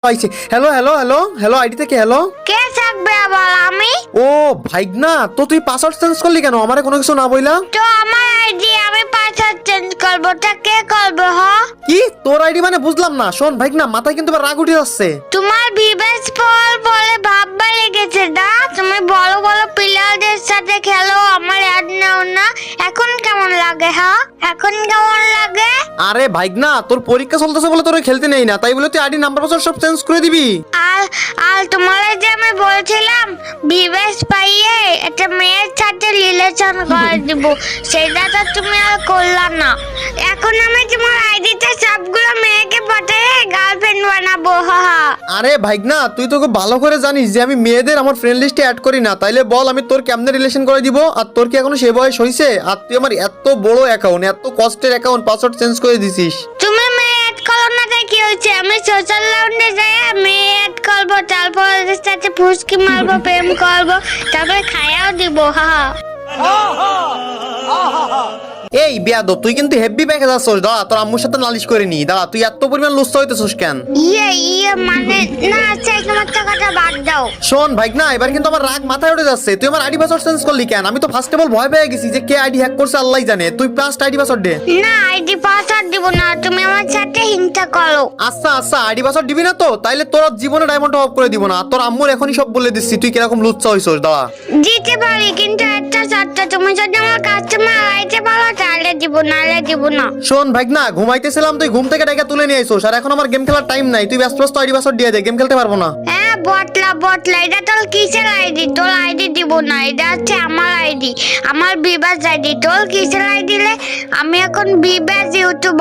পাইছে। Hello hello hello hello, ID থেকে hello. কে থাকবে আবার আমি? ও ভাইগনা, তো তুই পাসওয়ার্ড চেঞ্জ করলি কেন আমারে কোনো কিছু না বইলা? তো আমার আইডি আমি পাসওয়ার্ড চেঞ্জ করবো, তা কে করবে হ? কি তোর আইডি মানে বুঝলাম না। শোন ভাইগনা, মাথায় কিন্তু এবার রাগ উঠে যাচ্ছে। তোমার বিবেশ পল বলে ভাব বেড়ে গেছে না? তুমি বড় বড় প্লেয়ারদের সাথে খেলো, আমার অ্যাড নাও না। এখন কেমন লাগে হ্যাঁ? এখন কেমন লাগে? আরে ভাইগনা, তোর পরীক্ষা চলতেছে বলে তোর খেলতে নেই না, তাই বলে তুই আইডি নাম্বার পাসওয়ার্ড সব চেঞ্জ করে দিবি? আর আর তোমার যে আমি বলছিলাম বিবেশ পাইয়ে একটা মেয়ের সাথে রিলেশন করে দিব, সেটা তো তুমি আর করলা না। এখন আমি তোমার আইডিতে সবগুলো মেয়েকে পাঠিয়ে গার্লফ্রেন্ড বানাবো। হা হা। আরে ভাইগনা, তুই তো খুব ভালো করে জানিস যে আমি মেয়েদের আমার ফ্রেন্ড লিস্টে অ্যাড করি না। তাইলে বল আমি তোর কেমনে রিলেশন করে দিব? আর তোর কি এখনো সে বয়স হইছে? আর তুই আমার এত বড় অ্যাকাউন্ট, এত কষ্টের অ্যাকাউন্ট পাসওয়ার্ড চেঞ্জ করে দিছিস। তুমি মেয়ে অ্যাড করো না, তাই কি হয়েছে? আমি সোশ্যাল রাউন্ডে যাই মেয়ে অ্যাড করবো, তারপর ওদের সাথে ফুসকি মারবো, প্রেম করবো, তারপরে খায়াও দিব। হা হা। এই বিয়াদব, তুই কিন্তু হেভি ব্যাকে যাচ্ছস। দাঁড়া, তোর আম্মুর সাথে নালিশ করে নি। দাঁড়া, তুই এত পরিমাণ লুচ্ছা হইতেছস কেন? মানে না, আচ্ছা তোমার কথা বাদ দাও। শোন ভাইগনা, এবার কিন্তু আমার রাগ মাথায় উঠে যাচ্ছে। তুই আমার আইডি পাসওয়ার্ড চেঞ্জ করলি কেন? আমি তো ফার্স্ট অফ অল ভয় পেয়ে গেছি যে কে আইডি হ্যাক করছে আল্লাহই জানে। তুই ফার্স্ট আইডি পাসওয়ার্ড দে। না, আইডি পাসওয়ার্ড দিব না, তুমি আমার সাথে হিংসা করো। আচ্ছা আচ্ছা, আইডি পাসওয়ার্ড দিবি না তো? তাইলে তোর জীবনে ডায়মন্ড অফ করে দিব না। আর তোর আম্মুর এখনই সব বলে দিচ্ছি তুই কিরকম লুচ্ছা হইছস। দাঁড়া, দিতে পারি, কিন্তু একটা শর্ত, তুমি যদি আমার কাস্টমার আইতে পারো তাহলে দিব, নাহলে দিব না। শোন ভাইগনা, ঘুমাইতেছিলাম, তুই ঘুম থেকে ডেকে তুলে নিয়ে আইছস। আর এখন আমার গেম খেলার টাইম নাই। তুই ব্যস্ত ব্যস্ত আইডি পাসওয়ার্ড দিয়ে দে, গেম খেলতে পারবো না। হ্যাঁ বটলা, এটা তোর কিসের আইডি? তোর আইডি দিব না, এটা হচ্ছে আমার আইডি, আমার বিবাস আইডি। তোর কিসের আইডি লে? আমি এখন বিবাস ইউটিউবার।